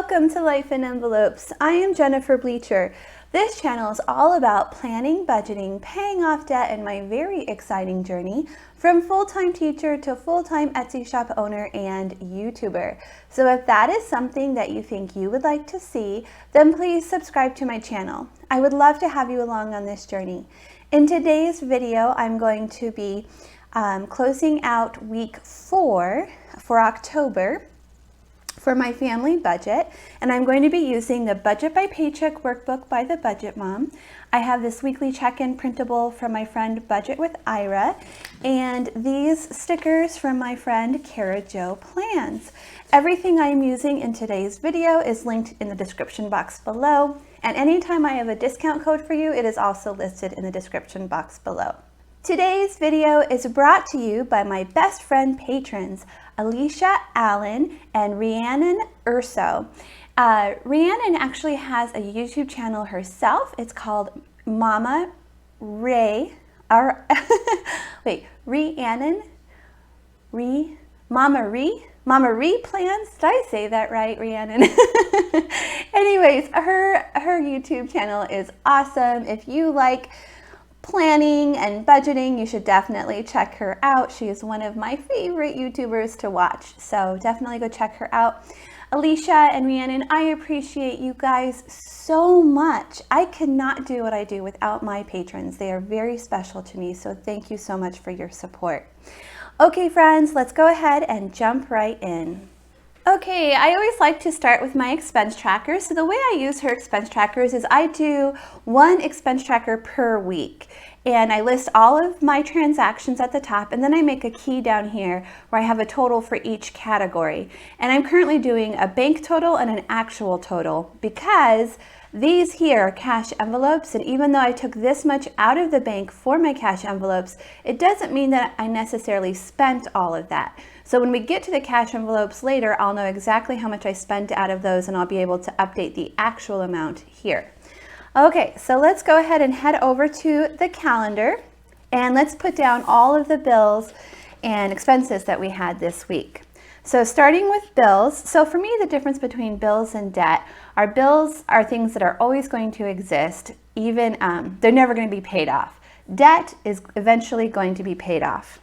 Welcome to Life in Envelopes. I am Jennifer Bleecher. This channel is all about planning, budgeting, paying off debt, and my very exciting journey from full-time teacher to full-time Etsy shop owner and YouTuber. So if that is something that you think you would like to see, then please subscribe to my channel. I would love to have you along on this journey. In today's video, I'm going to be closing out week 4 for October for my family budget, and I'm going to be using the Budget by Paycheck workbook by the Budget Mom. I have this weekly check-in printable from my friend Budget with Ira, and these stickers from my friend Cara Jo Plans. Everything I am using in today's video is linked in the description box below, and anytime I have a discount code for you, it is also listed in the description box below. Today's video is brought to you by my best friend patrons, Iaisha Allen and Rhiannon Urso. Rhiannon actually has a YouTube channel herself. It's called MamaRhi. MamaRhi Plans. Did I say that right, Rhiannon? Anyways, her YouTube channel is awesome. If you like planning and budgeting, you should definitely check her out. She is one of my favorite YouTubers to watch, so definitely go check her out. Iaisha and Rhiannon, I appreciate you guys so much. I could not do what I do without my patrons. They are very special to me, so thank you so much for your support. Okay, friends, let's go ahead and jump right in. Okay, I always like to start with my expense tracker. So the way I use her expense trackers is I do one expense tracker per week, and I list all of my transactions at the top, and then I make a key down here where I have a total for each category. And I'm currently doing a bank total and an actual total because these here are cash envelopes, and even though I took this much out of the bank for my cash envelopes, it doesn't mean that I necessarily spent all of that. So when we get to the cash envelopes later, I'll know exactly how much I spent out of those, and I'll be able to update the actual amount here. Okay, so let's go ahead and head over to the calendar, and let's put down all of the bills and expenses that we had this week. So starting with bills, so for me the difference between bills and debt are bills are things that are always going to exist, even they're never going to be paid off. Debt is eventually going to be paid off.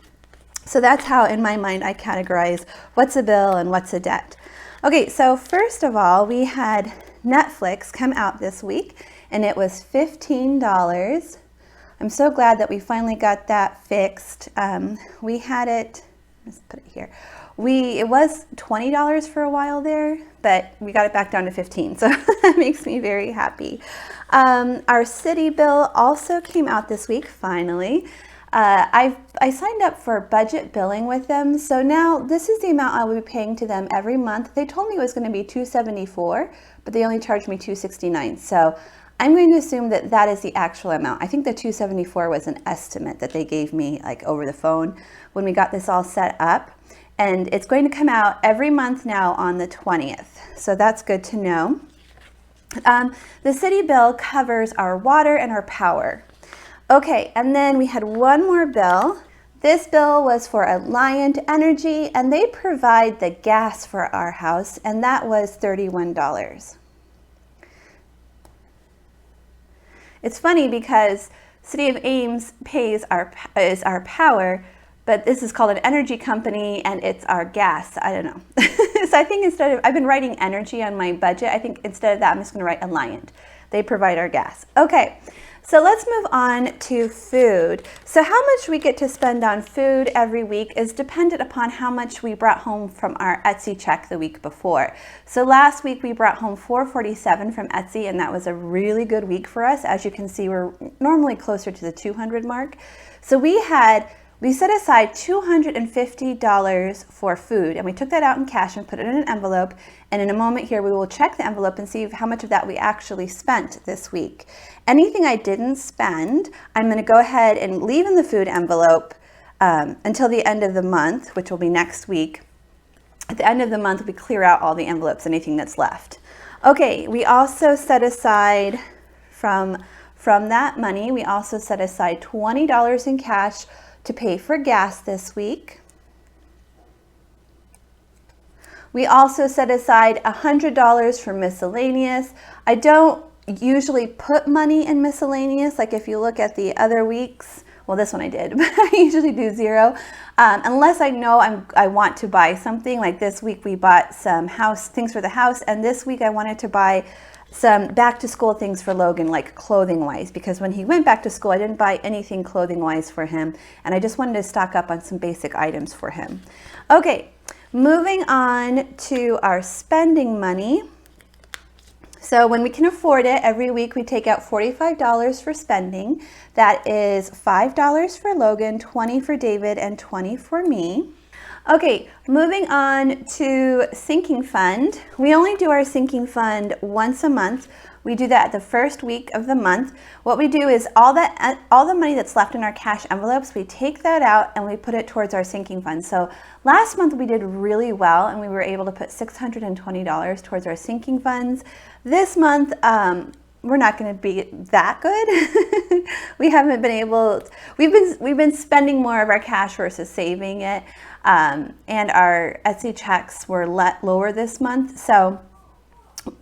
So that's how in my mind I categorize what's a bill and what's a debt. Okay, so first of all, we had Netflix come out this week, and it was $15. I'm so glad that we finally got that fixed. We had it, let's put it here. It was $20 for a while there, but we got it back down to $15, so that makes me very happy. Our city bill also came out this week, finally. I signed up for budget billing with them, so now this is the amount I will be paying to them every month. They told me it was going to be $274, but they only charged me $269, so I'm going to assume that that is the actual amount. I think the $274 was an estimate that they gave me like over the phone when we got this all set up, and it's going to come out every month now on the 20th, so that's good to know. The city bill covers our water and our power. Okay, and then we had one more bill. This bill was for Alliant Energy, and they provide the gas for our house, and that was $31. It's funny because City of Ames pays is our power, but this is called an energy company, and it's our gas. I don't know. So I think I've been writing energy on my budget, I think instead of that, I'm just going to write Alliant. They provide our gas. Okay. So let's move on to food. So how much we get to spend on food every week is dependent upon how much we brought home from our Etsy check the week before. So last week we brought home $447 from Etsy, and that was a really good week for us. As you can see, we're normally closer to the 200 mark. So we set aside $250 for food, and we took that out in cash and put it in an envelope, and in a moment here we will check the envelope and see how much of that we actually spent this week. Anything I didn't spend, I'm going to go ahead and leave in the food envelope until the end of the month, which will be next week. At the end of the month, we clear out all the envelopes, anything that's left. Okay, we also set aside from that money, we also set aside $20 in cash to pay for gas this week. We also set aside $100 for miscellaneous. I don't usually put money in miscellaneous. Like if you look at the other weeks, well, this one I did, but I usually do $0. Unless I know I want to buy something. Like this week we bought some things for the house, and this week I wanted to buy some back to school things for Logan, like clothing wise, because when he went back to school, I didn't buy anything clothing wise for him, and I just wanted to stock up on some basic items for him. Okay, moving on to our spending money. So when we can afford it, every week we take out $45 for spending. That is $5 for Logan, $20 for David, and $20 for me. Okay, moving on to sinking fund. We only do our sinking fund once a month. We do that the first week of the month. What we do is all the money that's left in our cash envelopes, we take that out and we put it towards our sinking fund. So last month we did really well and we were able to put $620 towards our sinking funds. This month, we're not going to be that good. We haven't been able, we've been spending more of our cash versus saving it. And our Etsy checks were lower this month. So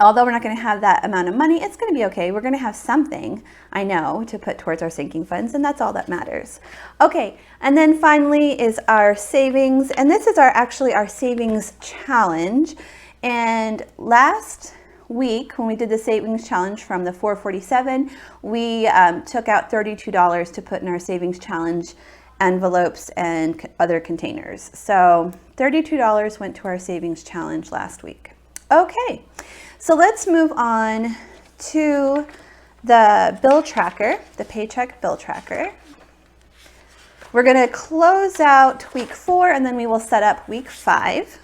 although we're not going to have that amount of money, it's going to be okay. We're going to have something, I know, to put towards our sinking funds, and that's all that matters. Okay, and then finally is our savings, and this is actually our savings challenge. And last week when we did the savings challenge from the 447, we took out $32 to put in our savings challenge envelopes and other containers. So $32 went to our savings challenge last week. Okay, so let's move on to the bill tracker, the Paycheck bill tracker. We're going to close out week 4 and then we will set up week 5.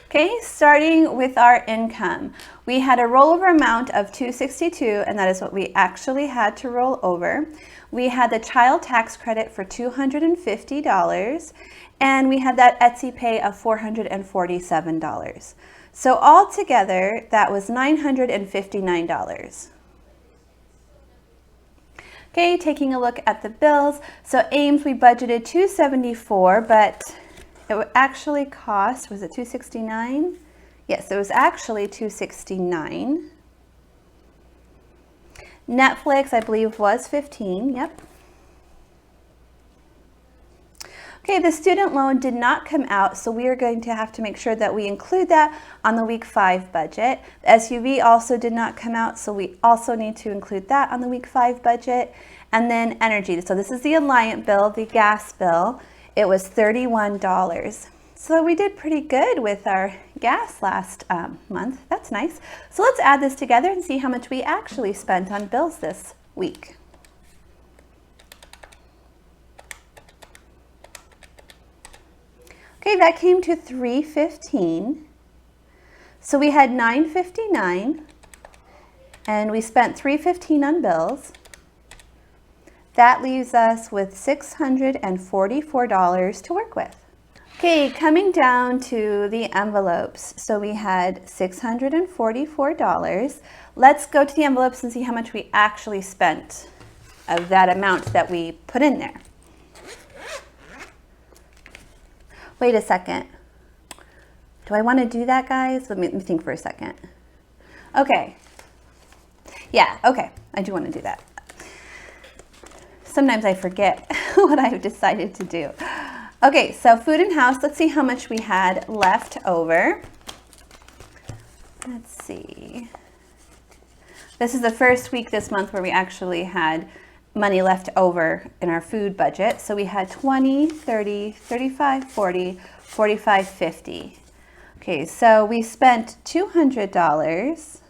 Okay, starting with our income. We had a rollover amount of $262, and that is what we actually had to roll over. We had the child tax credit for $250, and we had that Etsy pay of $447. So altogether, that was $959. Okay, taking a look at the bills. So Ames, we budgeted $274, but it actually cost, was it $269? Yes, it was actually $269. Netflix, I believe, was $15. Yep. Okay, the student loan did not come out, so we are going to have to make sure that we include that on the week 5 budget. The SUV also did not come out, so we also need to include that on the week 5 budget. And then energy. So this is the Alliant bill, the gas bill. It was $31. So we did pretty good with our gas last month. That's nice. So let's add this together and see how much we actually spent on bills this week. Okay, that came to $315. So we had $959 and we spent $315 on bills. That leaves us with $644 to work with. Okay, coming down to the envelopes. So we had $644. Let's go to the envelopes and see how much we actually spent of that amount that we put in there. Wait a second. Do I want to do that, guys? Let me think for a second. Okay. Yeah, okay. I do want to do that. Sometimes I forget what I've decided to do. Okay, so food and house, let's see how much we had left over. Let's see. This is the first week this month where we actually had money left over in our food budget. So we had 20, 30, 35, 40, 45, 50. Okay, so we spent $200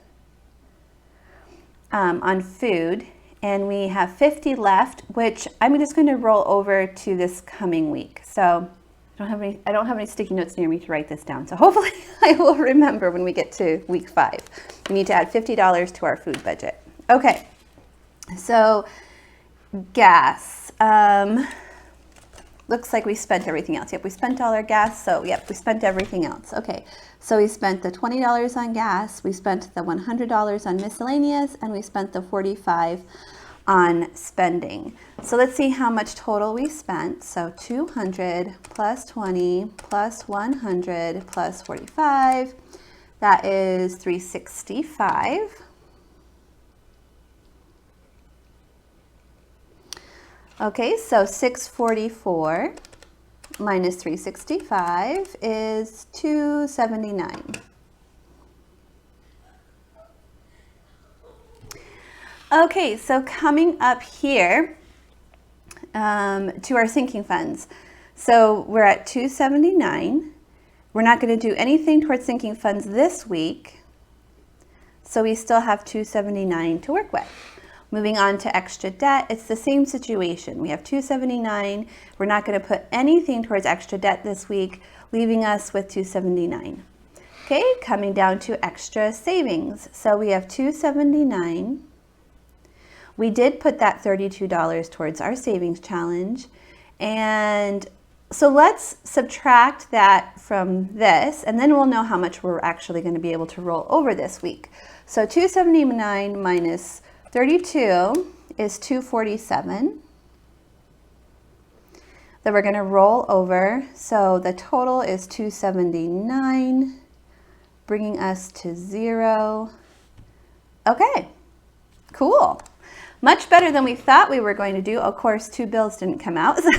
on food. And we have 50 left, which I'm just going to roll over to this coming week. So I don't have any sticky notes near me to write this down. So hopefully I will remember when we get to week 5. We need to add $50 to our food budget. Okay, so gas. Looks like we spent everything else. Yep, we spent all our gas. So yep, we spent everything else. Okay, so we spent the $20 on gas. We spent the $100 on miscellaneous, and we spent the $45 on spending. So let's see how much total we spent. So 200 plus 20 plus 100 plus 45, that is 365. Okay, so 644 minus 365 is 279. Okay, so coming up here to our sinking funds. So we're at 279. We're not going to do anything towards sinking funds this week, so we still have 279 to work with. Moving on to extra debt, it's the same situation. We have 279. We're not going to put anything towards extra debt this week, leaving us with 279. Okay, coming down to extra savings. So we have 279. We did put that $32 towards our savings challenge. And so let's subtract that from this, and then we'll know how much we're actually going to be able to roll over this week. So 279 minus 32 is 247 that we're going to roll over. So the total is 279, bringing us to 0. Okay, cool. Much better than we thought we were going to do. Of course, 2 bills didn't come out, so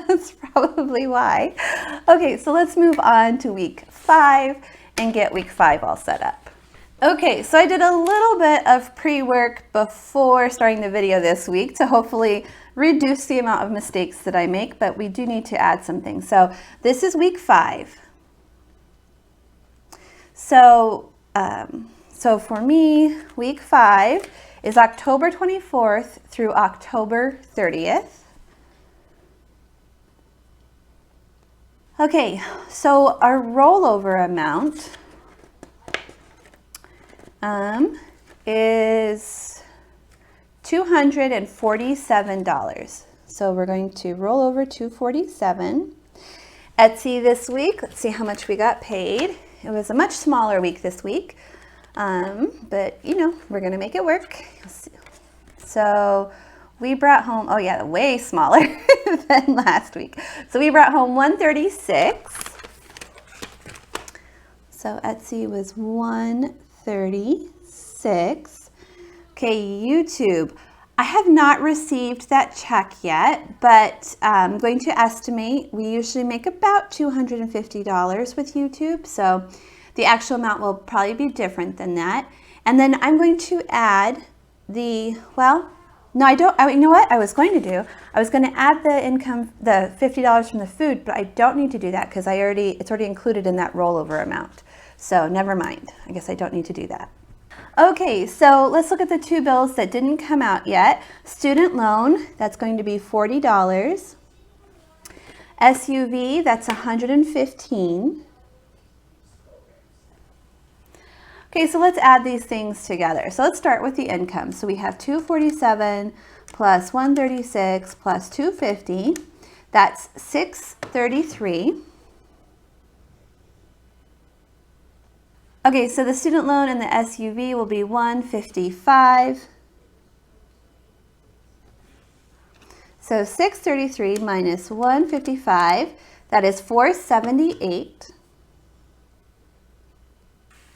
that's probably why. Okay, so let's move on to week 5 and get week 5 all set up. Okay, so I did a little bit of pre-work before starting the video this week to hopefully reduce the amount of mistakes that I make, but we do need to add something. So this is week 5. So for me, week 5 is October 24th through October 30th. Okay, so our rollover amount is $247. So we're going to roll over $247. Etsy this week, let's see how much we got paid. It was a much smaller week this week, but you know, we're gonna make it work. So we brought home, oh yeah, way smaller than last week. So we brought home 136. So Etsy was 136. Okay, YouTube. I have not received that check yet, but I'm going to estimate we usually make about $250 with YouTube. So the actual amount will probably be different than that. And then I'm going to add the, well, no, I don't, you know what I was going to do? I was going to add the income, the $50 from the food, but I don't need to do that because it's already included in that rollover amount. So never mind. I guess I don't need to do that. Okay, so let's look at the 2 bills that didn't come out yet. Student loan, that's going to be $40. SUV, that's $115. Okay, so let's add these things together. So let's start with the income. So we have 247 plus 136 plus 250. That's 633. Okay, so the student loan and the SUV will be 155. So 633 minus 155, that is 478.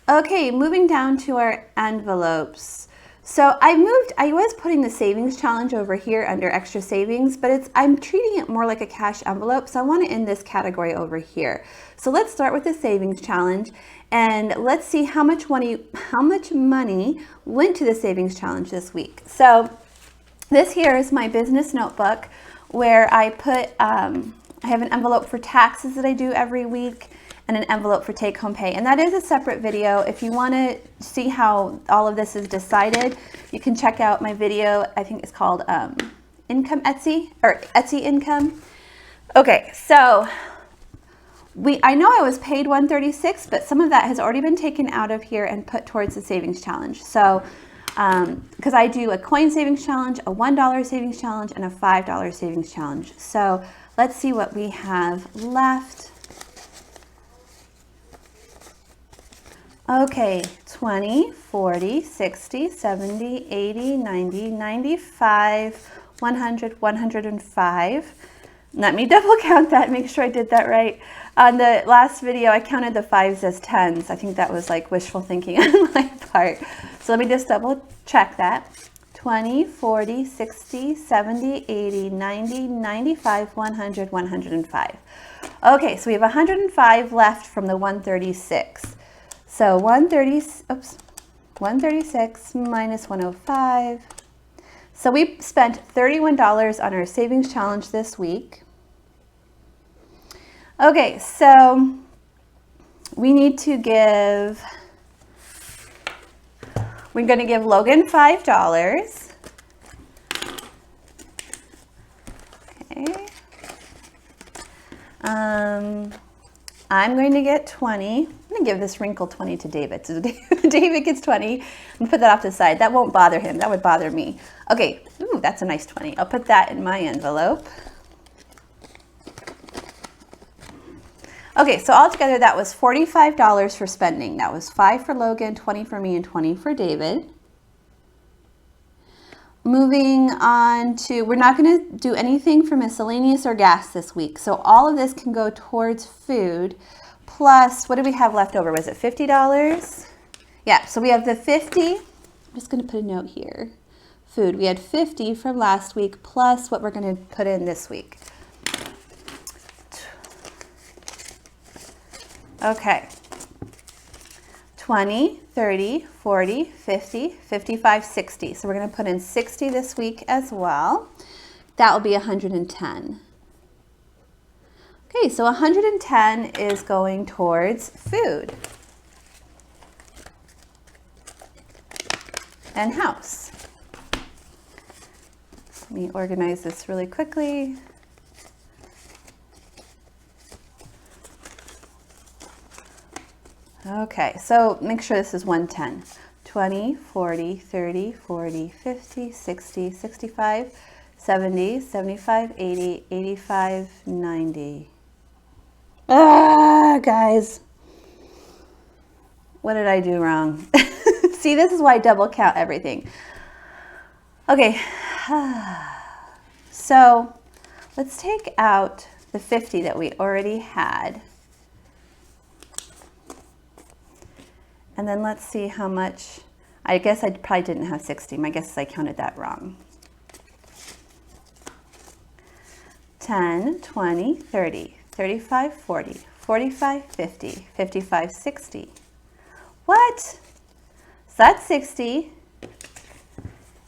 Okay, moving down to our envelopes. So I was putting the savings challenge over here under extra savings, but I'm treating it more like a cash envelope, so I want to end this category over here. So let's start with the savings challenge, and let's see how much money went to the savings challenge this week. So this here is my business notebook where I put, I have an envelope for taxes that I do every week, and an envelope for take-home pay. And that is a separate video. If you want to see how all of this is decided, you can check out my video. I think it's called Income Etsy, or Etsy Income. Okay, so I know I was paid $136, but some of that has already been taken out of here and put towards the savings challenge. So, because I do a coin savings challenge, a $1 savings challenge, and a $5 savings challenge. So let's see what we have left. Okay, 20, 40, 60, 70, 80, 90, 95, 100, 105. Let me double count that, make sure I did that right. On the last video, I counted the 5s as 10s. I think that was like wishful thinking on my part. So let me just double check that. 20, 40, 60, 70, 80, 90, 95, 100, 105. Okay, so we have 105 left from the 136. So 136 minus 105. So we spent $31 on our savings challenge this week. Okay, so we need to give, we're going to give Logan $5. Okay. I'm going to get 20. I'm going to give this wrinkle 20 to David. So David gets 20 and put that off to the side. That won't bother him. That would bother me. Okay. Ooh, that's a nice 20. I'll put that in my envelope. Okay, so altogether that was $45 for spending. That was 5 for Logan, 20 for me, and 20 for David. Moving on to, we're not going to do anything for miscellaneous or gas this week. So all of this can go towards food. Plus, what do we have left over? Was it $50? Yeah, so we have the 50. I'm just going to put a note here. Food. We had 50 from last week plus what we're going to put in this week. Okay. 20, 30, 40, 50, 55, 60. So we're going to put in 60 this week as well. That will be 110. Okay, so 110 is going towards food and house. Let me organize this really quickly. Okay, so make sure this is 110. 20, 40, 30, 40, 50, 60, 65, 70, 75, 80, 85, 90. Ah, guys. What did I do wrong? See, this is why I double count everything. Okay, so let's take out the 50 that we already had. And then let's see how much, I guess I probably didn't have 60. My guess is I counted that wrong. 10, 20, 30, 35, 40, 45, 50, 55, 60. What? So that's 60,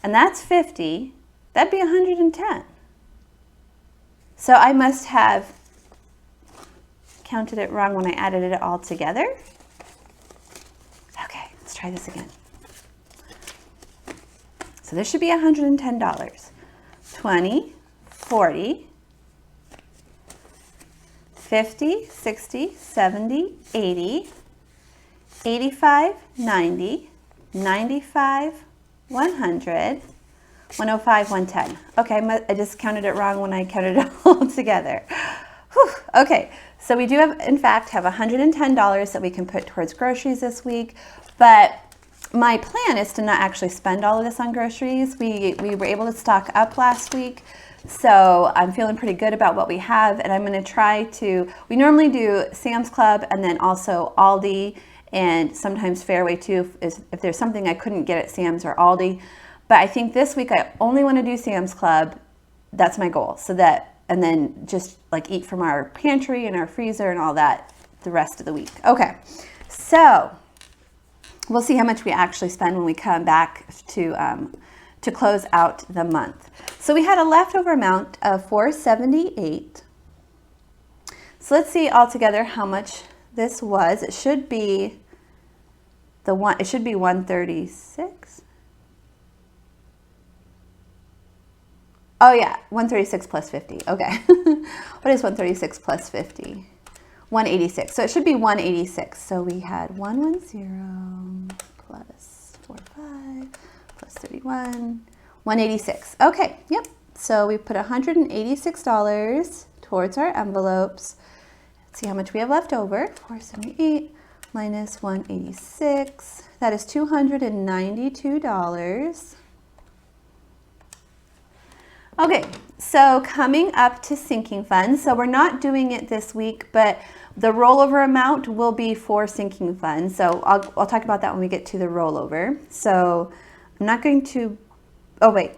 and that's 50. That'd be 110. So I must have counted it wrong when I added it all together. Let's try this again. So this should be $110. 20, 40, 50, 60, 70, 80, 85, 90, 95, 100, 105, 110. Okay, I just counted it wrong when I counted it all together. Whew. Okay, so we do have, in fact, have $110 that we can put towards groceries this week. But my plan is to not actually spend all of this on groceries. We were able to stock up last week, so I'm feeling pretty good about what we have, and I'm going to try to, we normally do Sam's Club and then also Aldi and sometimes Fairway too, if there's something I couldn't get at Sam's or Aldi. But I think this week I only want to do Sam's Club. That's my goal. So that, and then just like eat from our pantry and our freezer and all that the rest of the week. Okay, so we'll see how much we actually spend when we come back to close out the month. So we had a leftover amount of $478. So let's see altogether how much this was. It should be it should be 136. Oh yeah, 136 plus 50. Okay. What is 136 plus 50? 186. So it should be 186. So we had 110 plus 45 plus 31, 186. Okay, yep. So we put $186 towards our envelopes. Let's see how much we have left over. 478, minus 186. That is $292. Okay, so coming up to sinking funds. So we're not doing it this week, but the rollover amount will be for sinking funds. So I'll talk about that when we get to the rollover. So I'm not going to, oh wait.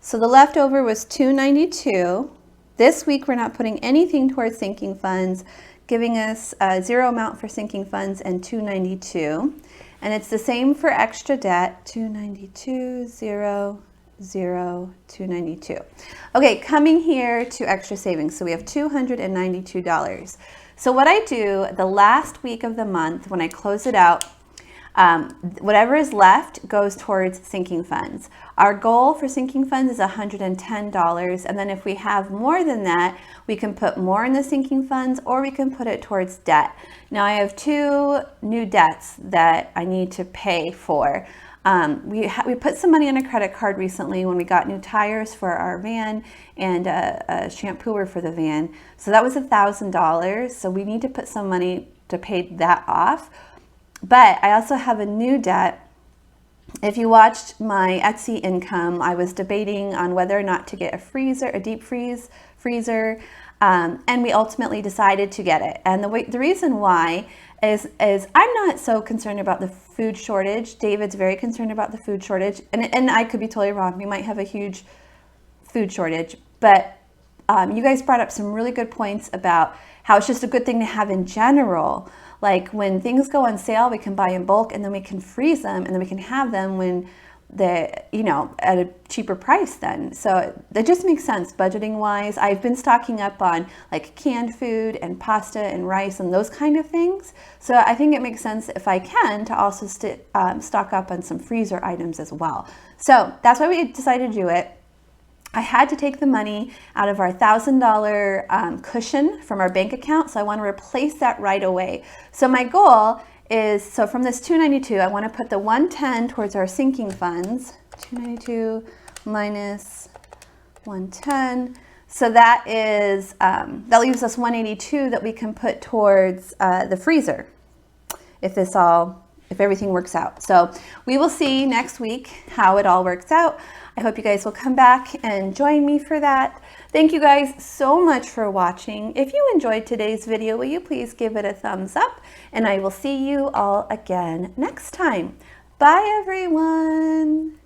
So the leftover was $292. This week we're not putting anything towards sinking funds, giving us a zero amount for sinking funds and $292. And it's the same for extra debt, $292, 0, 0, $292. Okay, coming here to extra savings. So we have $292. So what I do the last week of the month when I close it out, whatever is left goes towards sinking funds. Our goal for sinking funds is $110, and then if we have more than that, we can put more in the sinking funds or we can put it towards debt. Now I have two new debts that I need to pay for. We put some money on a credit card recently when we got new tires for our van and a shampooer for the van. So that was $1,000. So we need to put some money to pay that off. But I also have a new debt. If you watched my Etsy income, I was debating on whether or not to get a deep freezer, and we ultimately decided to get it. And the reason why is I'm not so concerned about the food shortage. David's very concerned about the food shortage, and I could be totally wrong. We might have a huge food shortage, but you guys brought up some really good points about how it's just a good thing to have in general. Like when things go on sale, we can buy in bulk and then we can freeze them and then we can have them when at a cheaper price then. So that just makes sense budgeting wise. I've been stocking up on like canned food and pasta and rice and those kind of things. So I think it makes sense if I can to also stock up on some freezer items as well. So that's why we decided to do it. I had to take the money out of our $1,000 cushion from our bank account, so I want to replace that right away. So my goal is, so from this $292, I want to put the $110 towards our sinking funds. $292 minus $110. So that is that leaves us $182 that we can put towards the freezer if everything works out. So we will see next week how it all works out. I hope you guys will come back and join me for that. Thank you guys so much for watching. If you enjoyed today's video, will you please give it a thumbs up? And I will see you all again next time. Bye, everyone.